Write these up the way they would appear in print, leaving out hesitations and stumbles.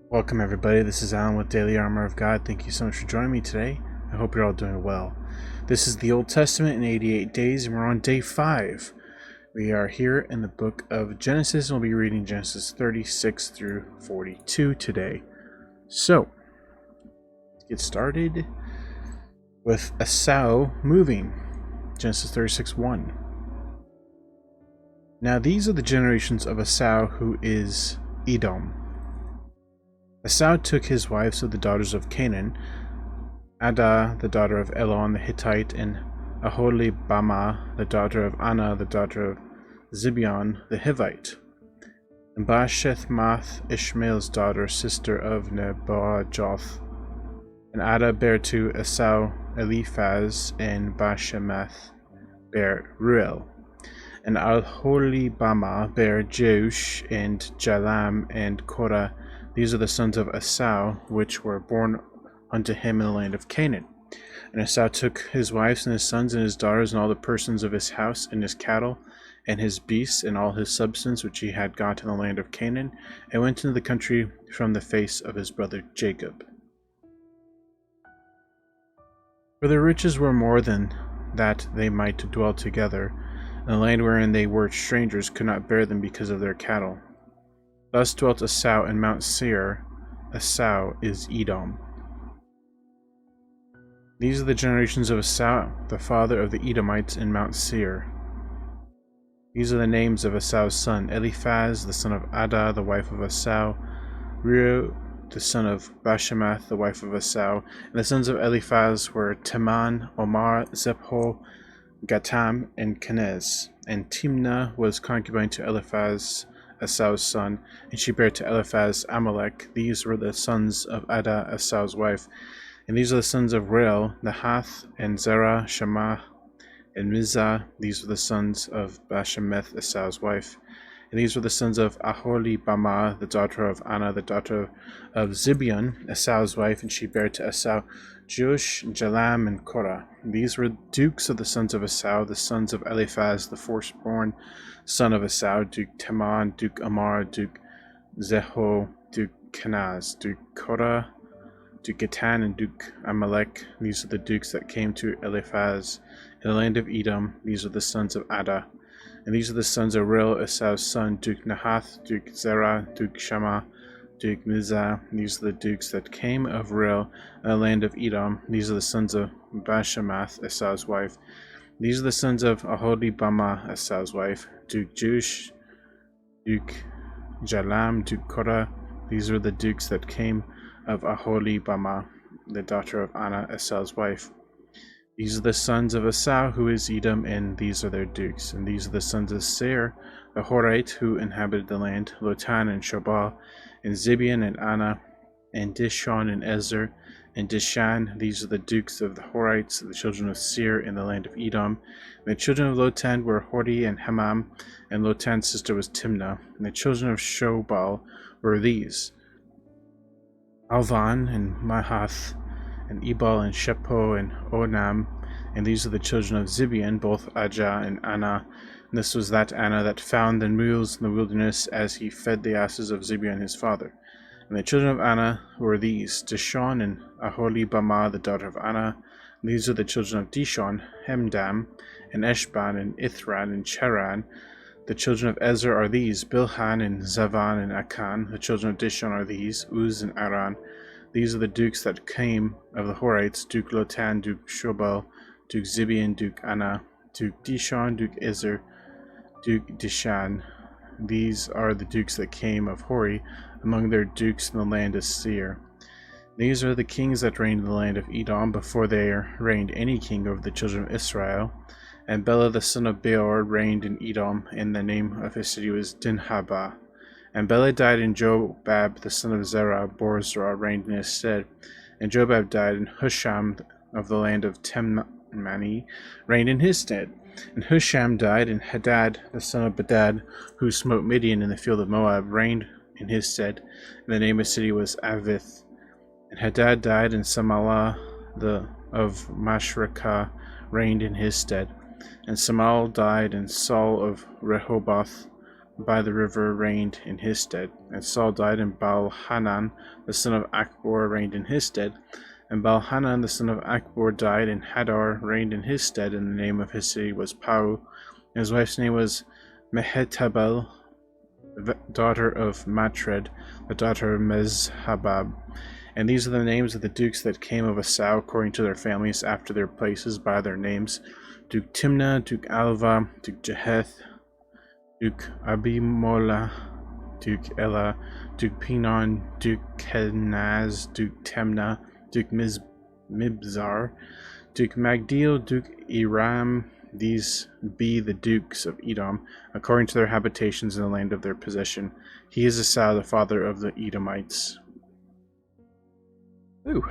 Welcome everybody, this is Alan with Daily Armor of God. Thank you so much for joining me today. I hope you're all doing well. This is the Old Testament in 88 days and we're on day 5. We are here in the book of Genesis and we'll be reading Genesis 36 through 42 today. So, let's get started with Esau moving. Genesis 36:1. Now these are the generations of Esau, who is Edom. Esau took his wives of the daughters of Canaan, Adah the daughter of Elon the Hittite, and Aholibamah the daughter of Anah the daughter of Zibeon the Hivite, and Bashethmath Ishmael's daughter, sister of Nebajoth. And Adah bare to Esau Eliphaz, and Bashemath bare Ruel. And Aholibamah bare Jeush, and Jalam, and Korah. These are the sons of Esau, which were born unto him in the land of Canaan. And Esau took his wives and his sons and his daughters and all the persons of his house and his cattle and his beasts and all his substance which he had got in the land of Canaan, and went into the country from the face of his brother Jacob. For their riches were more than that they might dwell together, and the land wherein they were strangers could not bear them because of their cattle. Thus dwelt Esau in Mount Seir. Esau is Edom. These are the generations of Esau, the father of the Edomites, in Mount Seir. These are the names of Esau's son: Eliphaz, the son of Adah, the wife of Esau; Reu, the son of Bashemath, the wife of Esau. And the sons of Eliphaz were Teman, Omar, Zepho, Gatam, and Kenez. And Timnah was concubine to Eliphaz, Esau's son, and she bare to Eliphaz Amalek. These were the sons of Adah, Esau's wife. And these are the sons of Reuel, Nahath, and Zerah, Shema, and Mizah. These were the sons of Bashemeth, Esau's wife. And these were the sons of Aholibamah, the daughter of Anah, the daughter of Zibeon, Esau's wife, and she bare to Esau Jeush, Jalam, and Korah. These were dukes of the sons of Esau, the sons of Eliphaz, the firstborn son of Esau: Duke Teman, Duke Amar, Duke Zeho, Duke Kenaz, Duke Korah, Duke Gatan, and Duke Amalek. These are the dukes that came to Eliphaz in the land of Edom. These are the sons of Adah. And these are the sons of Reuel, Esau's son: Duke Nahath, Duke Zerah, Duke Shema, Duke Mizah. These are the dukes that came of Reuel in the land of Edom. These are the sons of Bashemath, Esau's wife. These are the sons of Aholibamah, Esau's wife: Duke Jeush, Duke Jalam, Duke Korah. These are the dukes that came of Aholibamah, the daughter of Anah, Esau's wife. These are the sons of Esau, who is Edom, and these are their dukes. And these are the sons of Seir, the Horite, who inhabited the land: Lotan, and Shobal, and Zibeon, and Anah, and Dishon, and Ezer, and Dishan. These are the dukes of the Horites, the children of Seir, in the land of Edom. And the children of Lotan were Hori and Hamam, and Lotan's sister was Timnah. And the children of Shobal were these: Alvan, and Mahath, and Ebal, and Shepo, and Onam. And these are the children of Zibeon, both Ajah and Anah. And this was that Anah that found the mules in the wilderness, as he fed the asses of Zibeon his father. And the children of Anah were these: Dishon, and Aholibamah, the daughter of Anah. And these are the children of Dishon: Hemdam, and Eshban, and Ithran, and Cheran. The children of Ezer are these: Bilhan, and Zavan, and Akan. The children of Dishon are these: Uz, and Aran. These are the dukes that came of the Horites: Duke Lotan, Duke Shobal, Duke Zibeon, Duke Anah, Duke Dishon, Duke Ezer, Duke Dishan. These are the dukes that came of Hori among their dukes in the land of Seir. These are the kings that reigned in the land of Edom, before there reigned any king over the children of Israel. And Bela the son of Beor reigned in Edom, and the name of his city was Dinhabah. And Bela died, and Jobab the son of Zerah, Borzrah, reigned in his stead. And Jobab died, and Husham of the land of Temani reigned in his stead. And Husham died, and Hadad the son of Bedad, who smote Midian in the field of Moab, reigned in his stead. And the name of his city was Avith. And Hadad died, and Samalah of Mashrekah reigned in his stead. And Samal died, and Saul of Rehoboth by the river reigned in his stead. And Saul died, and Baal-Hanan, the son of Achbor, reigned in his stead. And Baal-Hanan, the son of Achbor, died, and Hadar reigned in his stead, and the name of his city was Pau. And his wife's name was Mehetabel, the daughter of Matred, the daughter of Mezhabab. And these are the names of the dukes that came of Esau according to their families after their places by their names: Duke Timnah, Duke Alva, Duke Jeheth, Duke Abimolah, Duke Elah, Duke Pinon, Duke Kenaz, Duke Temnah, Duke Mibzar, Duke Magdiel, Duke Iram. These be the dukes of Edom, according to their habitations in the land of their possession. He is Esau, the father of the Edomites. Ooh,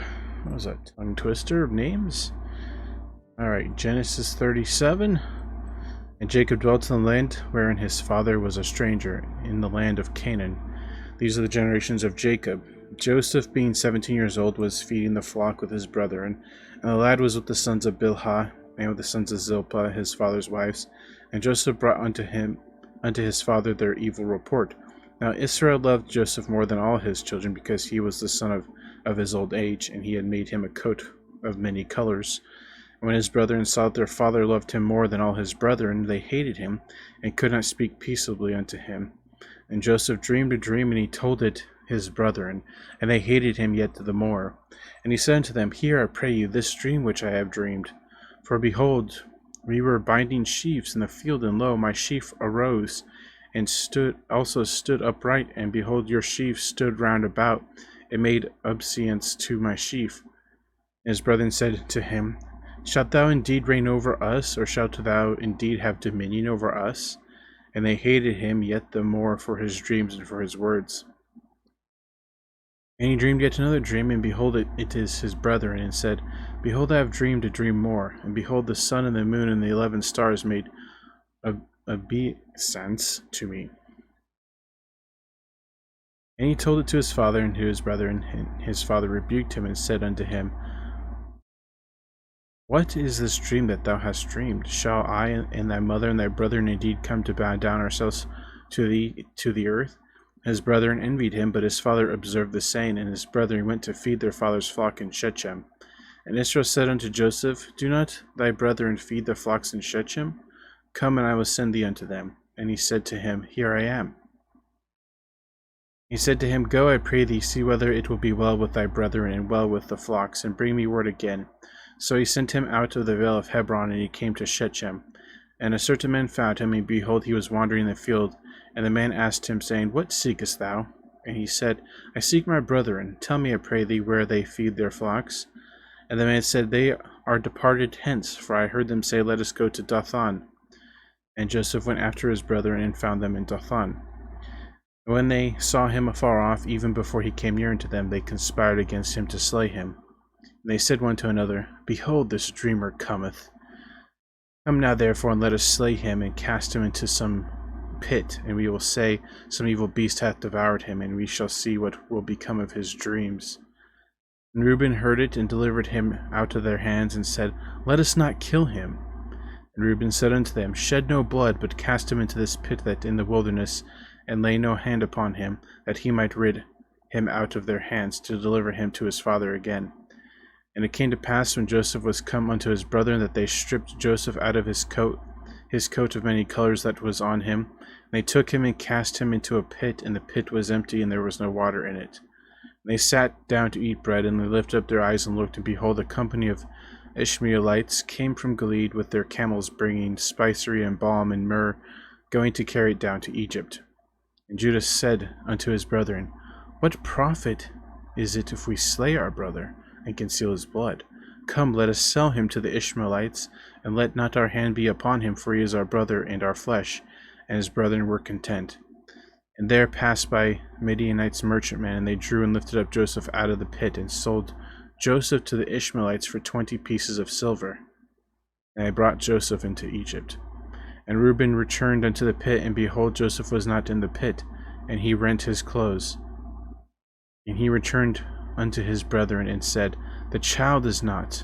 that was a tongue twister of names. Alright, Genesis 37. And Jacob dwelt in the land wherein his father was a stranger, in the land of Canaan. These are the generations of Jacob. Joseph, being 17 years old, was feeding the flock with his brethren, and the lad was with the sons of Bilhah, and with the sons of Zilpah, his father's wives. And Joseph brought unto his father their evil report. Now Israel loved Joseph more than all his children, because he was the son of his old age, and he had made him a coat of many colors. And when his brethren saw that their father loved him more than all his brethren, they hated him, and could not speak peaceably unto him. And Joseph dreamed a dream, and he told it his brethren, and they hated him yet the more. And he said unto them, Hear, I pray you, this dream which I have dreamed. For behold, we were binding sheaves in the field, and lo, my sheaf arose, and stood upright, and behold, your sheaf stood round about, and made obeisance to my sheaf. And his brethren said to him, Shalt thou indeed reign over us, or shalt thou indeed have dominion over us? And they hated him yet the more for his dreams and for his words. And he dreamed yet another dream, and behold, it is his brethren, and said, Behold, I have dreamed a dream more. And behold, the sun and the moon and the 11 stars made obeisance to me. And he told it to his father and to his brethren, and his father rebuked him, and said unto him, What is this dream that thou hast dreamed? Shall I and thy mother and thy brethren indeed come to bow down ourselves to the earth? His brethren envied him, but his father observed the saying, and his brethren went to feed their father's flock in Shechem. And Israel said unto Joseph, Do not thy brethren feed the flocks in Shechem? Come, and I will send thee unto them. And he said to him, Here I am. He said to him, Go, I pray thee, see whether it will be well with thy brethren, and well with the flocks, and bring me word again. So he sent him out of the vale of Hebron, and he came to Shechem. And a certain man found him, and behold, he was wandering in the field. And the man asked him, saying, What seekest thou? And he said, I seek my brethren. Tell me, I pray thee, where they feed their flocks. And the man said, They are departed hence, for I heard them say, Let us go to Dothan. And Joseph went after his brethren, and found them in Dothan. And when they saw him afar off, even before he came near unto them, they conspired against him to slay him. And they said one to another, Behold, this dreamer cometh. Come now therefore, and let us slay him, and cast him into some pit, and we will say, Some evil beast hath devoured him, and we shall see what will become of his dreams. And Reuben heard it, and delivered him out of their hands, and said, Let us not kill him. And Reuben said unto them, Shed no blood, but cast him into this pit that in the wilderness, and lay no hand upon him, that he might rid him out of their hands, to deliver him to his father again. And it came to pass, when Joseph was come unto his brethren, that they stripped Joseph out of his coat of many colors that was on him. And they took him and cast him into a pit, and the pit was empty, and there was no water in it. And they sat down to eat bread, and they lifted up their eyes and looked, and behold, a company of Ishmaelites came from Gilead with their camels, bringing spicery and balm and myrrh, going to carry it down to Egypt. And Judah said unto his brethren, What profit is it if we slay our brother, and conceal his blood? Come, let us sell him to the Ishmaelites, and let not our hand be upon him, for he is our brother and our flesh. And his brethren were content. And there passed by Midianites merchantmen, and they drew and lifted up Joseph out of the pit, and sold Joseph to the Ishmaelites for 20 pieces of silver. And they brought Joseph into Egypt. And Reuben returned unto the pit, and behold, Joseph was not in the pit, and he rent his clothes. And he returned unto his brethren, and said, The child is not,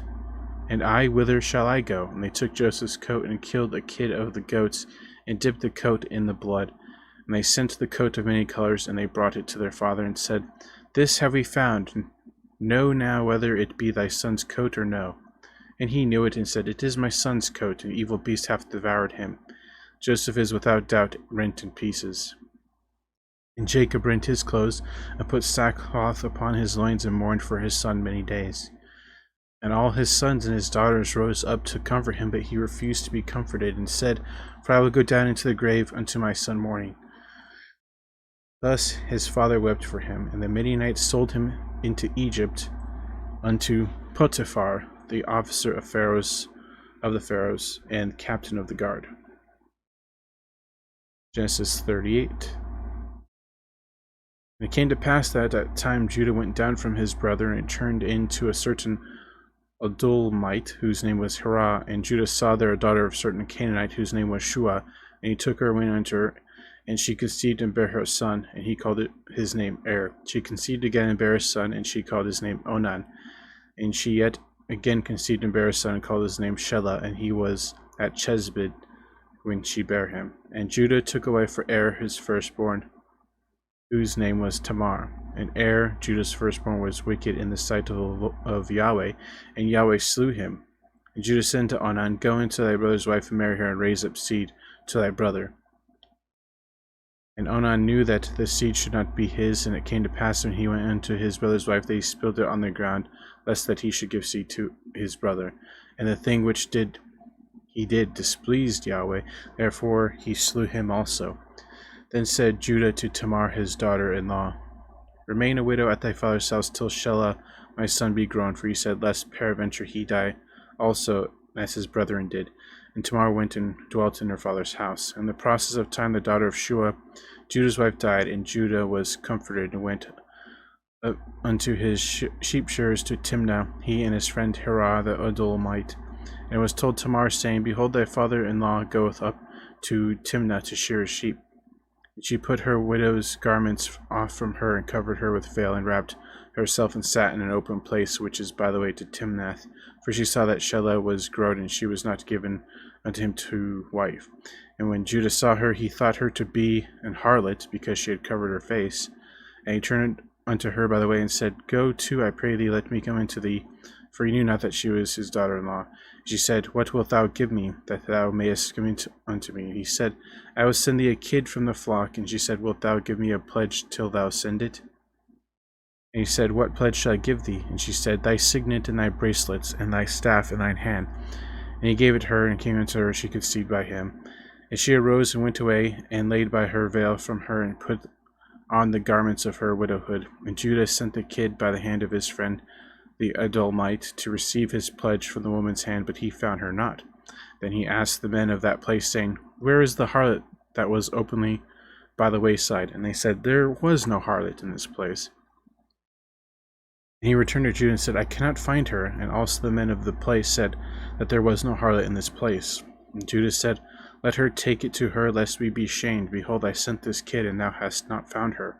and I, whither shall I go? And they took Joseph's coat, and killed a kid of the goats, and dipped the coat in the blood. And they sent the coat of many colors, and they brought it to their father, and said, This have we found. Know now whether it be thy son's coat or no. And he knew it, and said, It is my son's coat, an evil beast hath devoured him. Joseph is without doubt rent in pieces. And Jacob rent his clothes, and put sackcloth upon his loins, and mourned for his son many days. And all his sons and his daughters rose up to comfort him, but he refused to be comforted, and said, For I will go down into the grave unto my son mourning. Thus his father wept for him, and the Midianites sold him into Egypt unto Potiphar, the officer of the Pharaohs, and captain of the guard. Genesis 38. And it came to pass that at that time Judah went down from his brother, and turned into a certain Adullamite, whose name was Hirah. And Judah saw there a daughter of a certain Canaanite, whose name was Shua. And he took her, went unto her, and she conceived and bare her a son, and he called his name Er. She conceived again and bare a son, and she called his name Onan. And she yet again conceived and bare a son, and called his name Shelah, and he was at Chezbid when she bare him. And Judah took away for Er his firstborn, whose name was Tamar. And Er, Judah's firstborn, was wicked in the sight of Yahweh, and Yahweh slew him. And Judah said to Onan, Go into thy brother's wife and marry her, and raise up seed to thy brother. And Onan knew that the seed should not be his, and it came to pass when he went unto his brother's wife that he spilled it on the ground, lest that he should give seed to his brother. And the thing which he did displeased Yahweh, therefore he slew him also. Then said Judah to Tamar his daughter-in-law, Remain a widow at thy father's house till Shelah my son be grown, for he said, Lest peradventure he die also, as his brethren did. And Tamar went and dwelt in her father's house. In the process of time the daughter of Shua, Judah's wife, died, and Judah was comforted, and went unto his sheep shearers to Timnah, he and his friend Hirah the Adullamite. And it was told Tamar, saying, Behold, thy father-in-law goeth up to Timnah to shear his sheep. And she put her widow's garments off from her, and covered her with veil, and wrapped herself, and sat in an open place, which is by the way to Timnath. For she saw that Shelah was grown, and she was not given unto him to wife. And when Judah saw her, he thought her to be an harlot, because she had covered her face. And he turned unto her by the way, and said, Go to, I pray thee, let me come into thee. For he knew not that she was his daughter-in-law. She said, What wilt thou give me, that thou mayest come unto me? He said, I will send thee a kid from the flock. And she said, Wilt thou give me a pledge till thou send it? And he said, What pledge shall I give thee? And she said, Thy signet and thy bracelets, and thy staff in thine hand. And he gave it her, and came unto her, she conceived by him. And she arose and went away, and laid by her veil from her, and put on the garments of her widowhood. And Judah sent the kid by the hand of his friend the Adullamite to receive his pledge from the woman's hand, but he found her not. Then he asked the men of that place, saying, Where is the harlot that was openly by the wayside? And they said, There was no harlot in this place. And he returned to Judah and said, I cannot find her. And also the men of the place said that there was no harlot in this place. And Judah said, Let her take it to her, lest we be shamed. Behold, I sent this kid, and thou hast not found her.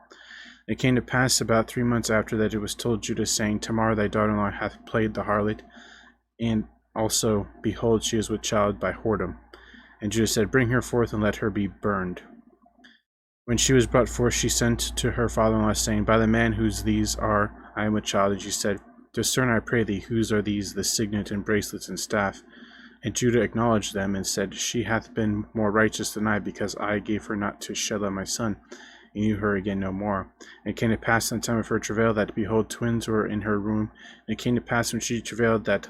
It came to pass about 3 months after that it was told Judah, saying, Tamar thy daughter-in-law hath played the harlot, and also, behold, she is with child by whoredom. And Judah said, Bring her forth, and let her be burned. When she was brought forth, she sent to her father-in-law, saying, By the man whose these are, I am with child. And she said, Discern, I pray thee, whose are these, the signet and bracelets and staff? And Judah acknowledged them, and said, She hath been more righteous than I, because I gave her not to Shelah my son. And knew her again no more. And it came to pass in the time of her travail that, behold, twins were in her womb. And it came to pass when she travailed that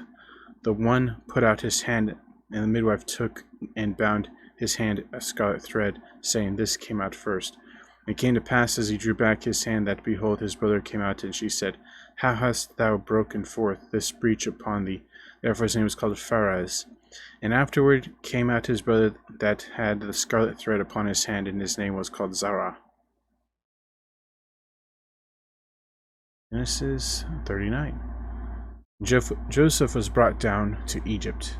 the one put out his hand, and the midwife took and bound his hand a scarlet thread, saying, This came out first. And it came to pass as he drew back his hand that, behold, his brother came out, and she said, How hast thou broken forth this breach upon thee? Therefore his name was called Pharez. And afterward came out his brother that had the scarlet thread upon his hand, and his name was called Zerah. Genesis 39. Joseph was brought down to Egypt.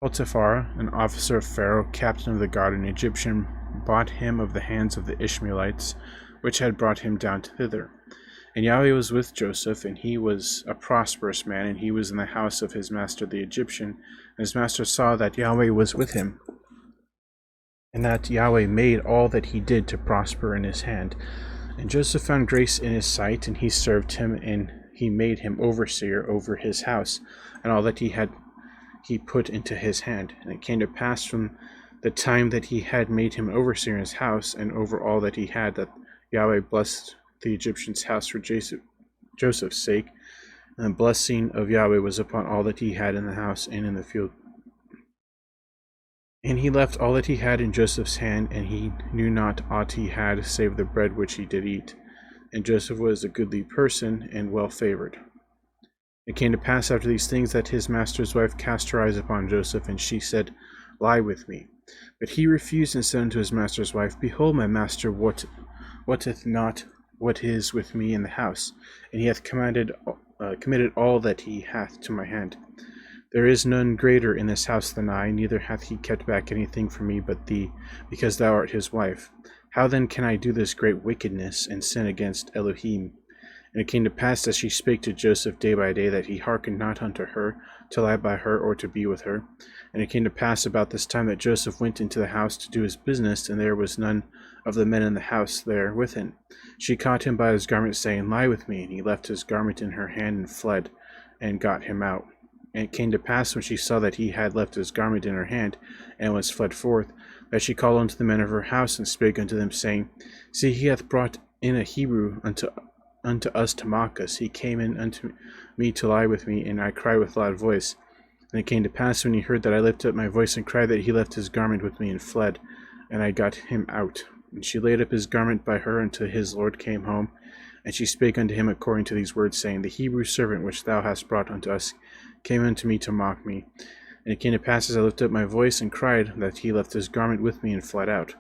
Potiphar, an officer of Pharaoh, captain of the guard, an Egyptian, bought him of the hands of the Ishmaelites, which had brought him down thither. And Yahweh was with Joseph, and he was a prosperous man, and he was in the house of his master the Egyptian. And his master saw that Yahweh was with him, and that Yahweh made all that he did to prosper in his hand. And Joseph found grace in his sight, and he served him, and he made him overseer over his house, and all that he put into his hand. And it came to pass from the time that he had made him overseer in his house, and over all that he had, that Yahweh blessed the Egyptian's house for Joseph's sake, and the blessing of Yahweh was upon all that he had in the house and in the field. And he left all that he had in Joseph's hand, and he knew not aught he had, save the bread which he did eat. And Joseph was a goodly person, and well favored. It came to pass after these things, that his master's wife cast her eyes upon Joseph, and she said, Lie with me. But he refused, and said unto his master's wife, Behold, my master wotteth not what is with me in the house, and he hath committed all that he hath to my hand. There is none greater in this house than I, neither hath he kept back anything from me but thee, because thou art his wife. How then can I do this great wickedness, and sin against Elohim? And it came to pass, as she spake to Joseph day by day, that he hearkened not unto her, to lie by her, or to be with her. And it came to pass about this time, that Joseph went into the house to do his business, and there was none of the men in the house there with him. She caught him by his garment, saying, Lie with me. And he left his garment in her hand, and fled, and got him out. And it came to pass, when she saw that he had left his garment in her hand, and was fled forth, that she called unto the men of her house, and spake unto them, saying, See, he hath brought in a Hebrew unto us to mock us. He came in unto me to lie with me, and I cried with loud voice. And it came to pass, when he heard that I lifted up my voice and cried, that he left his garment with me and fled, and I got him out. And she laid up his garment by her until his lord came home. And she spake unto him according to these words, saying, The Hebrew servant which thou hast brought unto us came unto me to mock me. And it came to pass, as I lifted up my voice and cried, that he left his garment with me and fled out.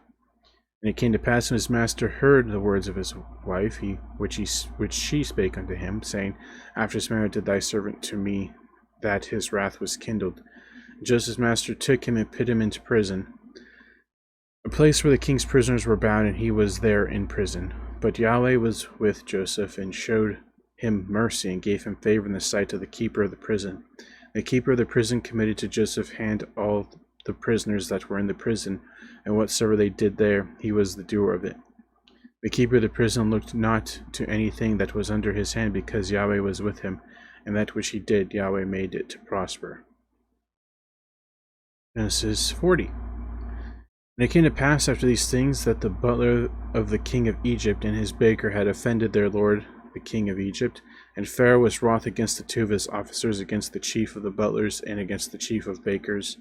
And it came to pass, when his master heard the words of his wife, which she spake unto him, saying, After this manner did thy servant to me, that his wrath was kindled. And Joseph's master took him and put him into prison, a place where the king's prisoners were bound, and he was there in prison. But Yahweh was with Joseph, and showed him mercy, and gave him favor in the sight of the keeper of the prison. The keeper of the prison committed to Joseph's hand all the prisoners that were in the prison, and whatsoever they did there, he was the doer of it. The keeper of the prison looked not to anything that was under his hand, because Yahweh was with him, and that which he did, Yahweh made it to prosper. Genesis 40. And it came to pass after these things, that the butler of the king of Egypt and his baker had offended their lord the king of Egypt, and Pharaoh was wroth against the two of his officers, against the chief of the butlers, and against the chief of bakers.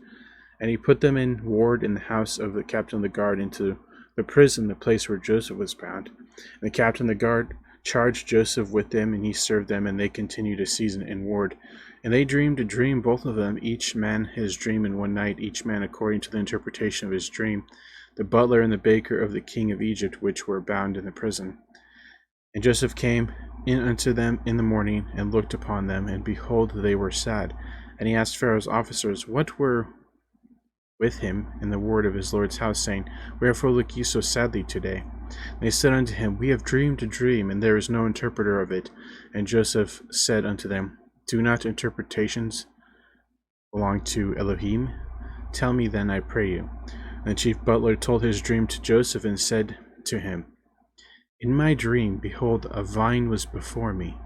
And he put them in ward in the house of the captain of the guard, into the prison, the place where Joseph was bound. And the captain of the guard charged Joseph with them, and he served them, and they continued a season in ward. And they dreamed a dream, both of them, each man his dream in one night, each man according to the interpretation of his dream, the butler and the baker of the king of Egypt, which were bound in the prison. And Joseph came in unto them in the morning, and looked upon them, and behold, they were sad. And he asked Pharaoh's officers, what were with him in the ward of his lord's house, saying, Wherefore look ye so sadly today? And they said unto him, We have dreamed a dream, and there is no interpreter of it. And Joseph said unto them, Do not interpretations belong to Elohim? Tell me then, I pray you. And the chief butler told his dream to Joseph, and said to him, In my dream, behold, a vine was before me,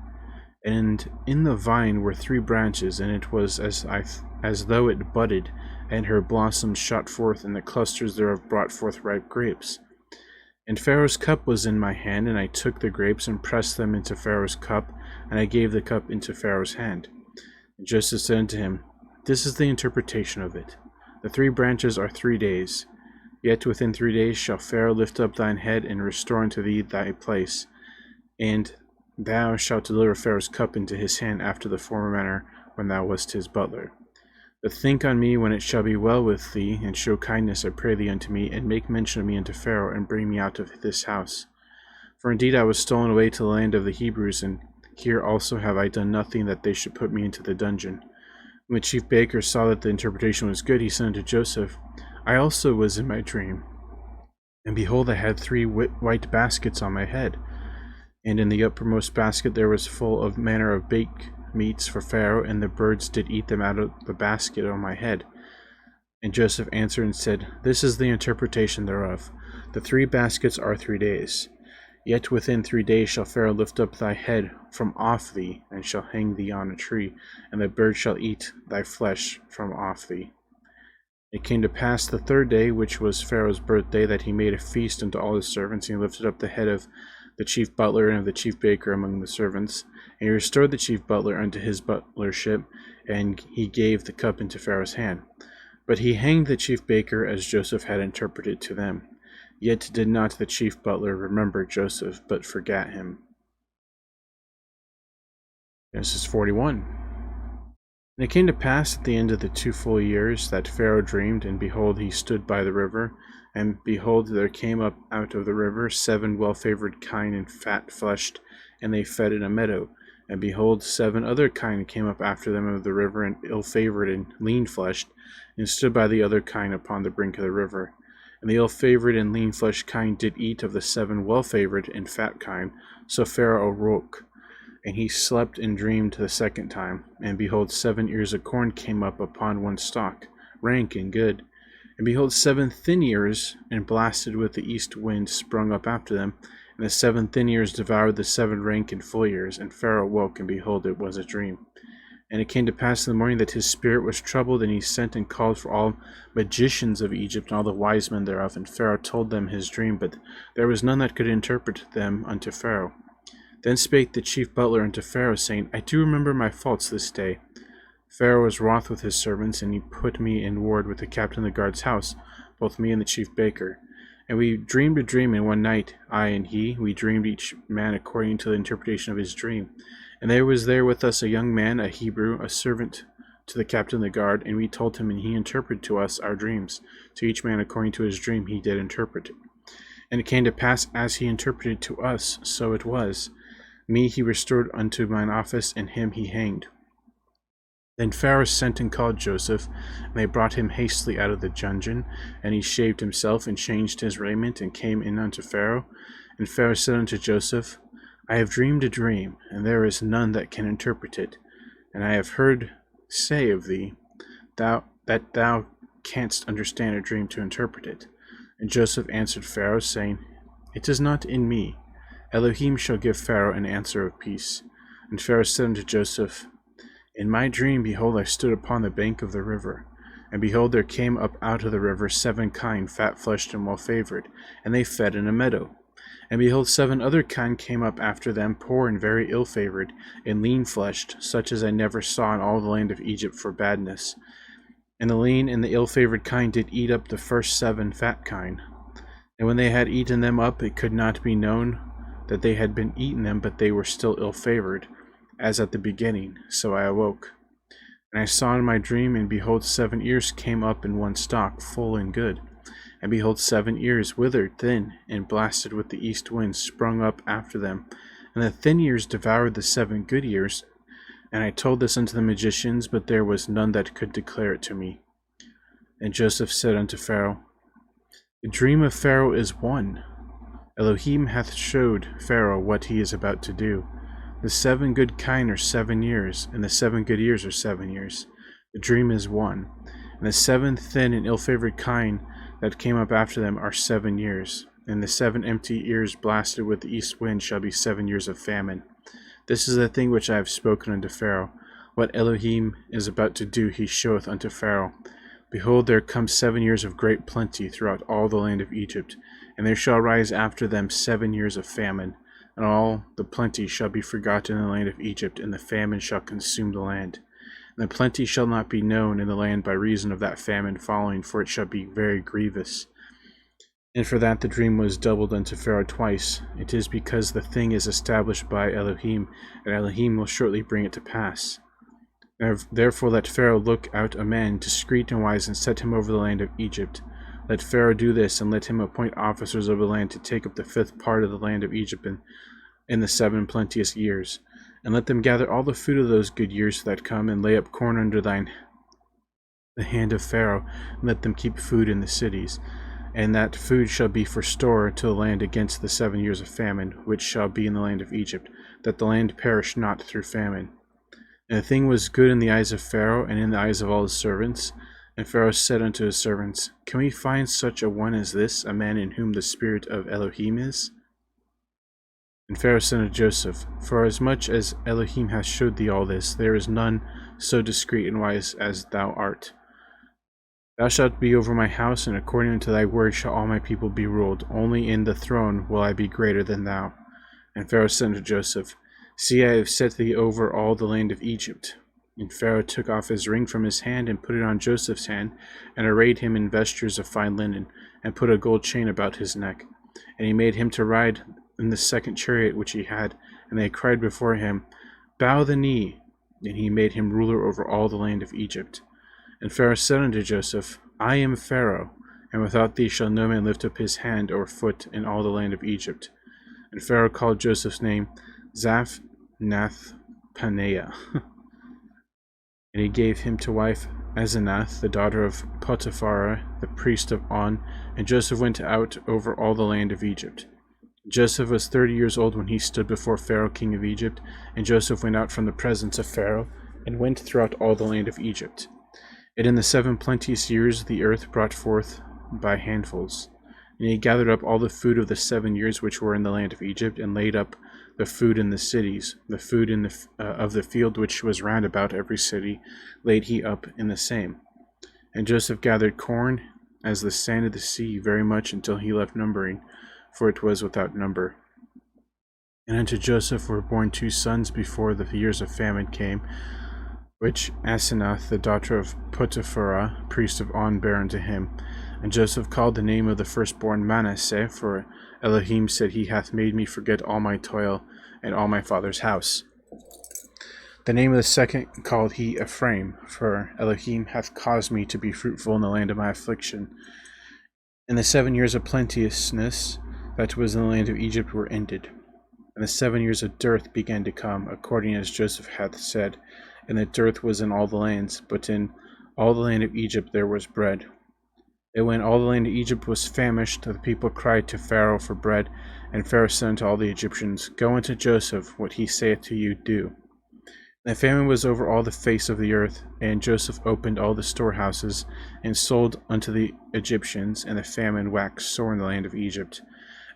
and in the vine were 3 branches, and it was as though it budded, and her blossoms shot forth, and the clusters thereof brought forth ripe grapes. And Pharaoh's cup was in my hand, and I took the grapes, and pressed them into Pharaoh's cup, and I gave the cup into Pharaoh's hand. And Joseph said unto him, This is the interpretation of it. The 3 branches are 3 days. Yet within 3 days shall Pharaoh lift up thine head, and restore unto thee thy place, and thou shalt deliver Pharaoh's cup into his hand after the former manner when thou wast his butler. But think on me when it shall be well with thee, and show kindness, I pray thee, unto me, and make mention of me unto Pharaoh, and bring me out of this house. For indeed I was stolen away to the land of the Hebrews, and here also have I done nothing that they should put me into the dungeon. When the chief baker saw that the interpretation was good, he said unto Joseph, I also was in my dream, and behold, I had 3 white baskets on my head, and in the uppermost basket there was full of manner of baked meats for Pharaoh, and the birds did eat them out of the basket on my head. And Joseph answered and said, This is the interpretation thereof. The 3 baskets are 3 days. Yet within 3 days shall Pharaoh lift up thy head from off thee, and shall hang thee on a tree, and the birds shall eat thy flesh from off thee. It came to pass the 3rd day, which was Pharaoh's birthday, that he made a feast unto all his servants, and he lifted up the head of the chief butler and of the chief baker among the servants. And he restored the chief butler unto his butlership, and he gave the cup into Pharaoh's hand. But he hanged the chief baker as Joseph had interpreted to them. Yet did not the chief butler remember Joseph, but forgat him. Genesis 41. And it came to pass at the end of the 2 full years that Pharaoh dreamed, and behold, he stood by the river, and behold, there came up out of the river 7 well-favored kine and fat-fleshed, and they fed in a meadow. And behold, 7 other kine came up after them of the river, and ill-favored and lean-fleshed, and stood by the other kine upon the brink of the river. And the ill-favored and lean-fleshed kine did eat of the 7 well-favored and fat kine. So Pharaoh awoke, and he slept and dreamed the 2nd time. And behold, 7 ears of corn came up upon one stalk, rank and good. And behold, 7 thin ears, and blasted with the east wind, sprung up after them. And the 7 thin ears devoured the 7 rank and full ears. And Pharaoh awoke, and behold, it was a dream. And it came to pass in the morning that his spirit was troubled, and he sent and called for all magicians of Egypt and all the wise men thereof. And Pharaoh told them his dream, but there was none that could interpret them unto Pharaoh. Then spake the chief butler unto Pharaoh, saying, I do remember my faults this day. Pharaoh was wroth with his servants, and he put me in ward with the captain of the guard's house, both me and the chief baker. And we dreamed a dream in one night, I and he. We dreamed each man according to the interpretation of his dream. And there was there with us a young man, a Hebrew, a servant to the captain of the guard, and we told him, and he interpreted to us our dreams. To each man according to his dream he did interpret it. And it came to pass, as he interpreted to us, so it was. Me he restored unto mine office, and him he hanged. Then Pharaoh sent and called Joseph, and they brought him hastily out of the dungeon. And he shaved himself, and changed his raiment, and came in unto Pharaoh. And Pharaoh said unto Joseph, I have dreamed a dream, and there is none that can interpret it. And I have heard say of thee, that thou canst understand a dream to interpret it. And Joseph answered Pharaoh, saying, It is not in me. Elohim shall give Pharaoh an answer of peace. And Pharaoh said unto Joseph, In my dream, behold, I stood upon the bank of the river. And behold, there came up out of the river 7 kine, fat-fleshed and well-favored, and they fed in a meadow. And behold, 7 other kine came up after them, poor and very ill-favored, and lean-fleshed, such as I never saw in all the land of Egypt for badness. And the lean and the ill-favored kine did eat up the first 7 fat kine. And when they had eaten them up, it could not be known that they had been eaten them, but they were still ill-favored, as at the beginning. So I awoke. And I saw in my dream, and behold, 7 ears came up in one stalk, full and good. And behold, 7 ears, withered, thin, and blasted with the east wind, sprung up after them. And the thin ears devoured the 7 good ears. And I told this unto the magicians, but there was none that could declare it to me. And Joseph said unto Pharaoh, The dream of Pharaoh is one. Elohim hath showed Pharaoh what he is about to do. The 7 good kine are 7 years, and the 7 good ears are 7 years. The dream is one. And the 7 thin and ill-favored kine that came up after them are 7 years, and the 7 empty ears blasted with the east wind shall be 7 years of famine. This is the thing which I have spoken unto Pharaoh. What Elohim is about to do he showeth unto Pharaoh. Behold, there come 7 years of great plenty throughout all the land of Egypt, and there shall rise after them 7 years of famine, and all the plenty shall be forgotten in the land of Egypt, and the famine shall consume the land. And the plenty shall not be known in the land by reason of that famine following, for it shall be very grievous. And for that the dream was doubled unto Pharaoh twice. It is because the thing is established by Elohim, and Elohim will shortly bring it to pass. Therefore let Pharaoh look out a man discreet and wise, and set him over the land of Egypt. Let Pharaoh do this, and let him appoint officers over the land to take up the 5th part of the land of Egypt in the 7 plenteous years. And let them gather all the food of those good years that come, and lay up corn under the hand of Pharaoh, and let them keep food in the cities. And that food shall be for store to the land against the 7 years of famine, which shall be in the land of Egypt, that the land perish not through famine. And the thing was good in the eyes of Pharaoh, and in the eyes of all his servants. And Pharaoh said unto his servants, Can we find such a one as this, a man in whom the spirit of Elohim is? And Pharaoh said unto Joseph, Forasmuch as Elohim hath showed thee all this, there is none so discreet and wise as thou art. Thou shalt be over my house, and according unto thy word shall all my people be ruled. Only in the throne will I be greater than thou. And Pharaoh said unto Joseph, See, I have set thee over all the land of Egypt. And Pharaoh took off his ring from his hand, and put it on Joseph's hand, and arrayed him in vestures of fine linen, and put a gold chain about his neck. And he made him to ride in the second chariot which he had, and they cried before him, Bow the knee. And he made him ruler over all the land of Egypt. And Pharaoh said unto Joseph, I am Pharaoh, and without thee shall no man lift up his hand or foot in all the land of Egypt. And Pharaoh called Joseph's name Zaphnath-Paneah. And he gave him to wife Asenath, the daughter of Potiphar, the priest of On, and Joseph went out over all the land of Egypt. Joseph was 30 years old when he stood before Pharaoh king of Egypt, and Joseph went out from the presence of Pharaoh, and went throughout all the land of Egypt. And in the 7 plenteous years the earth brought forth by handfuls. And he gathered up all the food of the 7 years which were in the land of Egypt, and laid up the food in the cities. The food of the field which was round about every city laid he up in the same. And Joseph gathered corn as the sand of the sea very much until he left numbering, for it was without number. And unto Joseph were born 2 sons before the years of famine came, which Asenath, the daughter of Potiphar, priest of On, bare unto him. And Joseph called the name of the firstborn Manasseh, for Elohim said, He hath made me forget all my toil and all my father's house. The name of the second called he Ephraim, for Elohim hath caused me to be fruitful in the land of my affliction. And the 7 years of plenteousness that was in the land of Egypt were ended. And the 7 years of dearth began to come, according as Joseph hath said. And the dearth was in all the lands, but in all the land of Egypt there was bread. And when all the land of Egypt was famished, the people cried to Pharaoh for bread. And Pharaoh said unto all the Egyptians, Go unto Joseph, what he saith to you, do. And the famine was over all the face of the earth, and Joseph opened all the storehouses, and sold unto the Egyptians, and the famine waxed sore in the land of Egypt.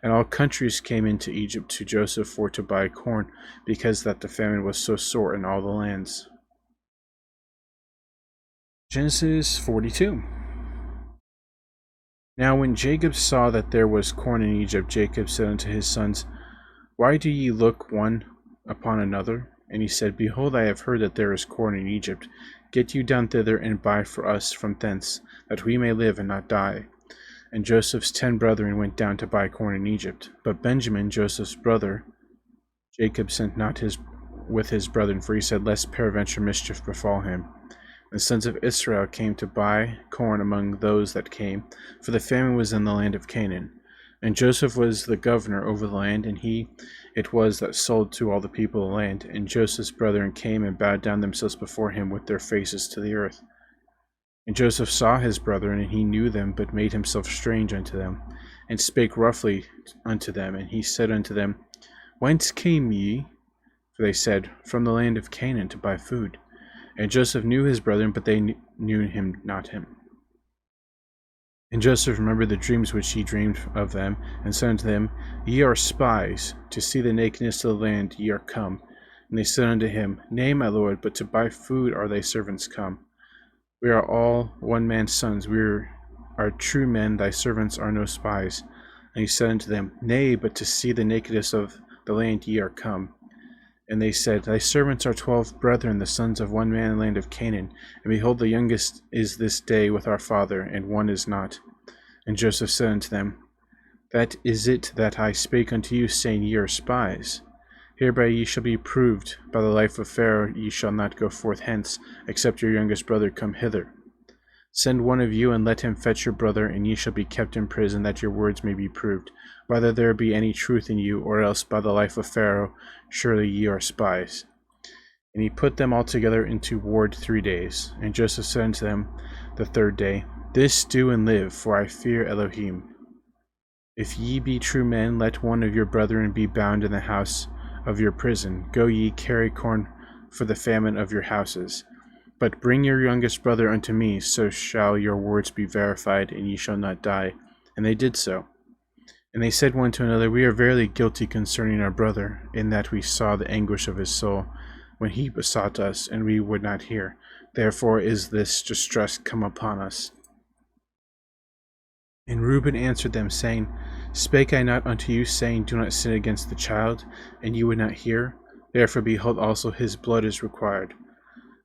And all countries came into Egypt to Joseph for to buy corn, because that the famine was so sore in all the lands. Genesis 42. Now when Jacob saw that there was corn in Egypt, Jacob said unto his sons, Why do ye look one upon another? And he said, Behold, I have heard that there is corn in Egypt. Get you down thither, and buy for us from thence, that we may live and not die. And Joseph's 10 brethren went down to buy corn in Egypt. But Benjamin, Joseph's brother, Jacob sent not with his brethren, for he said, Lest peradventure mischief befall him. The sons of Israel came to buy corn among those that came, for the famine was in the land of Canaan. And Joseph was the governor over the land, and he it was that sold to all the people of the land. And Joseph's brethren came and bowed down themselves before him with their faces to the earth. And Joseph saw his brethren, and he knew them, but made himself strange unto them, and spake roughly unto them. And he said unto them, Whence came ye? For they said, From the land of Canaan, to buy food. And Joseph knew his brethren, but they knew him not him. And Joseph remembered the dreams which he dreamed of them, and said unto them, Ye are spies, to see the nakedness of the land ye are come. And they said unto him, Nay, my lord, but to buy food are thy servants come. We are all one man's sons, we are true men, thy servants are no spies. And he said unto them, Nay, but to see the nakedness of the land ye are come. And they said, Thy servants are 12 brethren, the sons of one man in the land of Canaan. And behold, the youngest is this day with our father, and one is not. And Joseph said unto them, That is it that I spake unto you, saying, Ye are spies. Hereby ye shall be proved, by the life of Pharaoh ye shall not go forth hence, except your youngest brother come hither. Send one of you, and let him fetch your brother, and ye shall be kept in prison, that your words may be proved, whether there be any truth in you, or else by the life of Pharaoh, surely ye are spies. And he put them all together into ward 3 days. And Joseph said unto them the 3rd day, This do and live, for I fear Elohim. If ye be true men, let one of your brethren be bound in the house of your prison. Go ye, carry corn for the famine of your houses. But bring your youngest brother unto me, so shall your words be verified, and ye shall not die. And they did so. And they said one to another, We are verily guilty concerning our brother, in that we saw the anguish of his soul, when he besought us, and we would not hear. Therefore is this distress come upon us. And Reuben answered them, saying, Spake I not unto you, saying, Do not sin against the child, and you would not hear? Therefore behold, also his blood is required.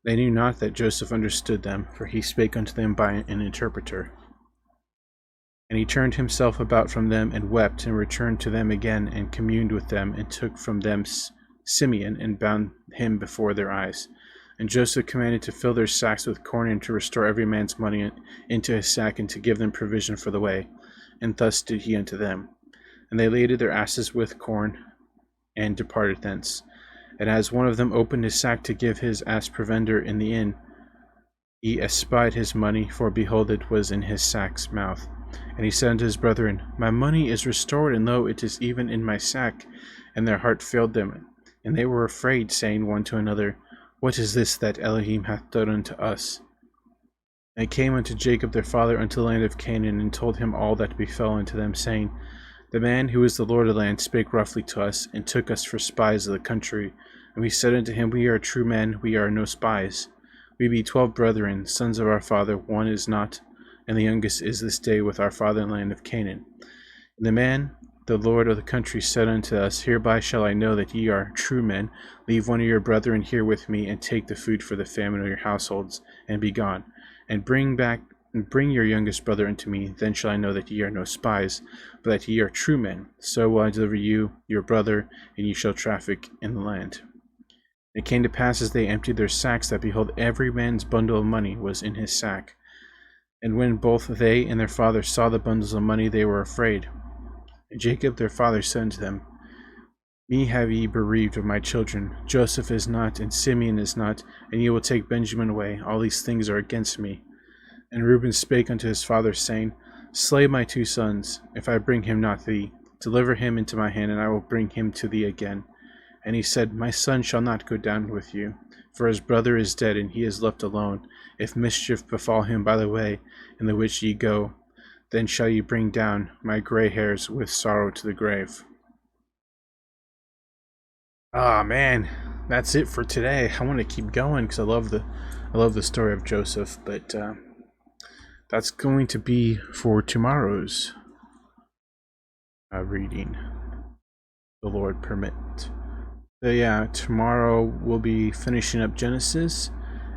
They knew not that Joseph understood them, for he spake unto them by an interpreter. And he turned himself about from them, and wept, and returned to them again, and communed with them, and took from them Simeon, and bound him before their eyes. And Joseph commanded to fill their sacks with corn, and to restore every man's money into his sack, and to give them provision for the way. And thus did he unto them. And they laded their asses with corn, and departed thence. And as one of them opened his sack to give his ass provender in the inn, he espied his money, for behold, it was in his sack's mouth. And he said unto his brethren, My money is restored, and lo, it is even in my sack. And their heart failed them, and they were afraid, saying one to another, What is this that Elohim hath done unto us? And they came unto Jacob their father unto the land of Canaan, and told him all that befell unto them, saying, The man who is the Lord of the land spake roughly to us, and took us for spies of the country. And we said unto him, We are true men, we are no spies. We be 12 brethren, sons of our father, one is not, and the youngest is this day with our father in the land of Canaan. And the man, the Lord of the country, said unto us, Hereby shall I know that ye are true men. Leave one of your brethren here with me, and take the food for the famine of your households, and be gone. And bring your youngest brother unto me. Then shall I know that ye are no spies, but that ye are true men. So will I deliver you, your brother, and ye shall traffic in the land. It came to pass as they emptied their sacks, that behold, every man's bundle of money was in his sack. And when both they and their father saw the bundles of money, they were afraid. And Jacob their father said unto them, Me have ye bereaved of my children. Joseph is not, and Simeon is not, and ye will take Benjamin away. All these things are against me. And Reuben spake unto his father, saying, Slay my 2 sons, if I bring him not thee. Deliver him into my hand, and I will bring him to thee again. And he said, My son shall not go down with you, for his brother is dead, and he is left alone. If mischief befall him by the way in the which ye go, then shall ye bring down my gray hairs with sorrow to the grave. Ah, man, that's it for today. I want to keep going because I love the story of Joseph, but that's going to be for tomorrow's reading. The Lord permit. So yeah, tomorrow we'll be finishing up Genesis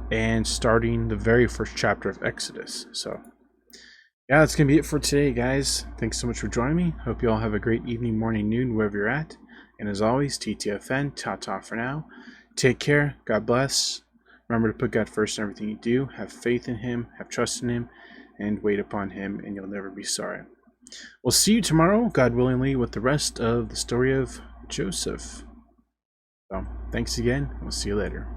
and starting the very first chapter of Exodus. So yeah, that's going to be it for today, guys. Thanks so much for joining me. Hope you all have a great evening, morning, noon, wherever you're at. And as always, TTFN, ta-ta for now. Take care. God bless. Remember to put God first in everything you do. Have faith in Him. Have trust in Him. And wait upon Him, and you'll never be sorry. We'll see you tomorrow, God willingly, with the rest of the story of Joseph. So, thanks again. We'll see you later.